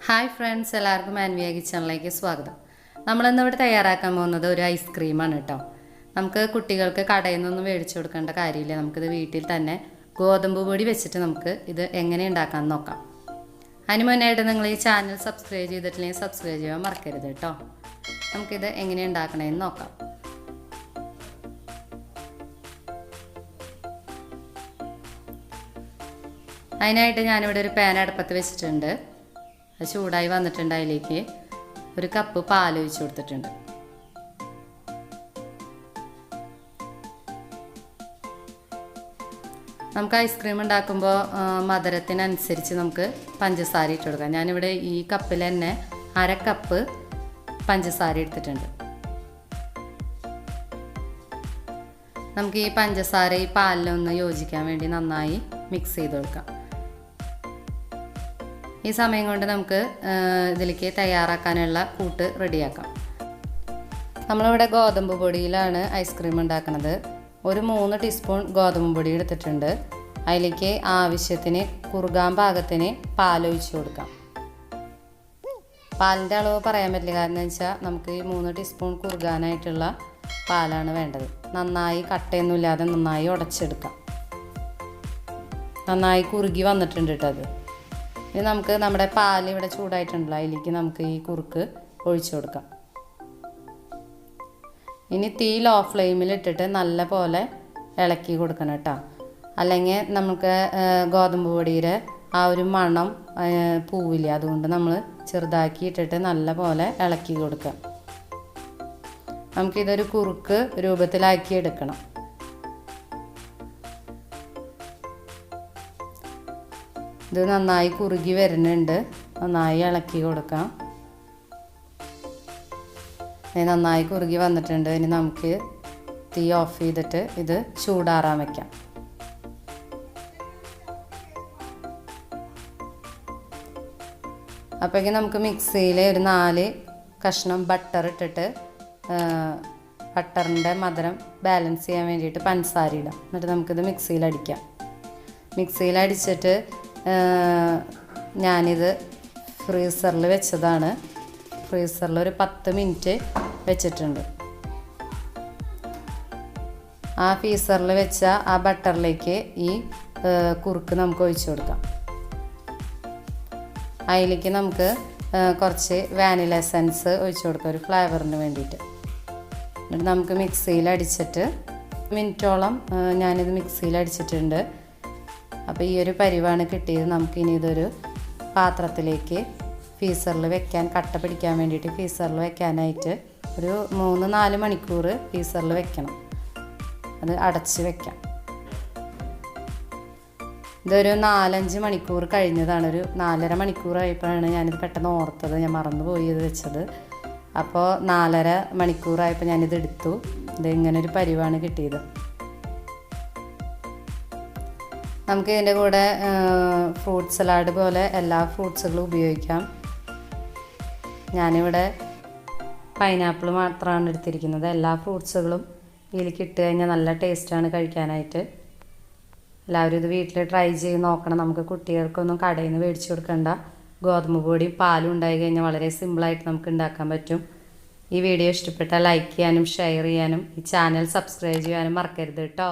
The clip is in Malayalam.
ഹായ് ഫ്രണ്ട്സ്, എല്ലാവർക്കും ആൻവിയ കിച്ചണിലേക്ക് സ്വാഗതം. നമ്മളിന്നിവിടെ തയ്യാറാക്കാൻ പോകുന്നത് ഒരു ഐസ്ക്രീമാണ് കേട്ടോ. നമുക്ക് കുട്ടികൾക്ക് കടയിൽ നിന്നൊന്നും മേടിച്ചു കൊടുക്കേണ്ട കാര്യമില്ല. നമുക്കിത് വീട്ടിൽ തന്നെ ഗോതമ്പ് പൊടി വെച്ചിട്ട് നമുക്ക് ഇത് എങ്ങനെ ഉണ്ടാക്കാമെന്ന് നോക്കാം. അതിന് മുന്നായിട്ട് നിങ്ങൾ ഈ ചാനൽ സബ്സ്ക്രൈബ് ചെയ്തിട്ടില്ലെങ്കിൽ സബ്സ്ക്രൈബ് ചെയ്യാൻ മറക്കരുത് കേട്ടോ. നമുക്കിത് എങ്ങനെ ഉണ്ടാക്കണമെന്ന് നോക്കാം. അതിനായിട്ട് ഞാനിവിടെ ഒരു പാൻ അടുപ്പത്ത് വെച്ചിട്ടുണ്ട്. അത് ചൂടായി വന്നിട്ടുണ്ട്. അതിലേക്ക് ഒരു കപ്പ് പാൽ ഒഴിച്ച് കൊടുത്തിട്ടുണ്ട്. നമുക്ക് ഐസ്ക്രീം ഉണ്ടാക്കുമ്പോൾ മധുരത്തിനനുസരിച്ച് നമുക്ക് പഞ്ചസാര ഇട്ട് കൊടുക്കാം. ഞാനിവിടെ ഈ കപ്പിൽ തന്നെ 1/2 കപ്പ് പഞ്ചസാര എടുത്തിട്ടുണ്ട്. നമുക്ക് ഈ പഞ്ചസാര ഈ പാലിലൊന്ന് യോജിക്കാൻ വേണ്ടി നന്നായി മിക്സ് ചെയ്ത് കൊടുക്കാം. ഈ സമയം കൊണ്ട് നമുക്ക് ഇതിലേക്ക് തയ്യാറാക്കാനുള്ള കൂട്ട് റെഡിയാക്കാം. നമ്മളിവിടെ ഗോതമ്പ് പൊടിയിലാണ് ഐസ്ക്രീം ഉണ്ടാക്കുന്നത്. ഒരു 3 ടീസ്പൂൺ ഗോതമ്പ് പൊടി എടുത്തിട്ടുണ്ട്. അതിലേക്ക് ആവശ്യത്തിന് കുറുകാൻ പാകത്തിന് പാലൊഴിച്ച് കൊടുക്കാം. പാലിൻ്റെ അളവ് പറയാൻ പറ്റില്ല, കാരണം എന്ന് വെച്ചാൽ നമുക്ക് ഈ 3 ടീസ്പൂൺ കുറുകാനായിട്ടുള്ള പാലാണ് വേണ്ടത്. നന്നായി കട്ടയൊന്നുമില്ലാതെ നന്നായി ഉടച്ചെടുക്കാം. നന്നായി കുറുകി വന്നിട്ടുണ്ട് കേട്ടോ. അത് ഇനി നമുക്ക് നമ്മുടെ പാൽ ഇവിടെ ചൂടായിട്ടുണ്ടല്ലോ, അതിലേക്ക് നമുക്ക് ഈ കുറുക്ക് ഒഴിച്ചു കൊടുക്കാം. ഇനി തീ ലോ ഫ്ലെയിമിൽ ഇട്ടിട്ട് നല്ല പോലെ ഇളക്കി കൊടുക്കണം കേട്ടോ. അല്ലെങ്കിൽ നമുക്ക് ഗോതമ്പ് പൊടിയുടെ ആ ഒരു മണം പൂവില്ല. അതുകൊണ്ട് നമ്മൾ ചെറുതാക്കി ഇട്ടിട്ട് നല്ല പോലെ ഇളക്കി കൊടുക്കാം. നമുക്കിതൊരു കുറുക്ക് രൂപത്തിലാക്കി എടുക്കണം. ഇത് നന്നായി കുറുകി വരുന്നുണ്ട്. നന്നായി ഇളക്കി കൊടുക്കാം. നന്നായി കുറുകി വന്നിട്ടുണ്ട്. ഇനി നമുക്ക് തീ ഓഫ് ചെയ്തിട്ട് ഇത് ചൂടാറാൻ വയ്ക്കാം. അപ്പോഴേക്കും നമുക്ക് മിക്സിയിൽ ഒരു 4 കഷ്ണം ബട്ടർ ഇട്ടിട്ട് ബട്ടറിൻ്റെ മധുരം ബാലൻസ് ചെയ്യാൻ വേണ്ടിയിട്ട് പഞ്ചസാര ഇടാം. എന്നിട്ട് നമുക്കിത് മിക്സിയിലടിക്കാം. മിക്സിയിലടിച്ചിട്ട് ഞാനിത് ഫ്രീസറിൽ വെച്ചതാണ്. ഫ്രീസറിൽ ഒരു 10 മിനിറ്റ് വെച്ചിട്ടുണ്ട്. ആ ഫ്രീസറിൽ വെച്ച ആ ബട്ടറിലേക്ക് ഈ കുറുക്ക് നമുക്ക് ഒഴിച്ചു കൊടുക്കാം. അതിലേക്ക് നമുക്ക് കുറച്ച് വാനില എസൻസ് ഒഴിച്ചു കൊടുക്കാം, ഒരു ഫ്ലേവറിന് വേണ്ടിയിട്ട്. എന്നിട്ട് നമുക്ക് മിക്സിയിൽ അടിച്ചിട്ട് മിനിറ്റോളം ഞാനിത് മിക്സിയിൽ അടിച്ചിട്ടുണ്ട്. അപ്പോൾ ഈ ഒരു പരിവാണ് കിട്ടിയത്. നമുക്കിനി ഇതൊരു പാത്രത്തിലേക്ക് ഫ്രീസറിൽ വെക്കാൻ, കട്ട പിടിക്കാൻ വേണ്ടിയിട്ട് ഫ്രീസറിൽ വെക്കാനായിട്ട് ഒരു 3-4 മണിക്കൂർ ഫ്രീസറിൽ വെക്കണം. അത് അടച്ച് വെക്കാം. ഇതൊരു 4-5 മണിക്കൂർ കഴിഞ്ഞതാണ്. ഒരു 4.5 മണിക്കൂറായപ്പോഴാണ് ഞാനിത് പെട്ടെന്ന് ഓർത്തത്. ഞാൻ മറന്നുപോയി ഇത് വെച്ചത്. അപ്പോൾ 4.5 മണിക്കൂറായപ്പോൾ ഞാനിത് എടുത്തു. ഇത് ഇങ്ങനൊരു പരിവാണ് കിട്ടിയത്. നമുക്ക് ഇതിൻ്റെ കൂടെ ഫ്രൂട്ട് സലാഡ് പോലെ എല്ലാ ഫ്രൂട്ട്സുകളും ഉപയോഗിക്കാം. ഞാനിവിടെ പൈനാപ്പിൾ മാത്രമാണ് എടുത്തിരിക്കുന്നത്. എല്ലാ ഫ്രൂട്ട്സുകളും ഇതിലേക്ക് ഇട്ട് കഴിഞ്ഞാൽ നല്ല ടേസ്റ്റാണ് കഴിക്കാനായിട്ട്. എല്ലാവരും ഇത് വീട്ടിൽ ട്രൈ ചെയ്ത് നോക്കണം. നമുക്ക് കുട്ടികൾക്കൊന്നും കടയിൽ നിന്ന് മേടിച്ച് കൊടുക്കണ്ട. ഗോതമ്പ് പൊടിയും പാലും ഉണ്ടായി കഴിഞ്ഞാൽ വളരെ സിമ്പിളായിട്ട് നമുക്ക് ഉണ്ടാക്കാൻ പറ്റും. ഈ വീഡിയോ ഇഷ്ടപ്പെട്ടാൽ ലൈക്ക് ചെയ്യാനും ഷെയർ ചെയ്യാനും ഈ ചാനൽ സബ്സ്ക്രൈബ് ചെയ്യാനും മറക്കരുത് കേട്ടോ.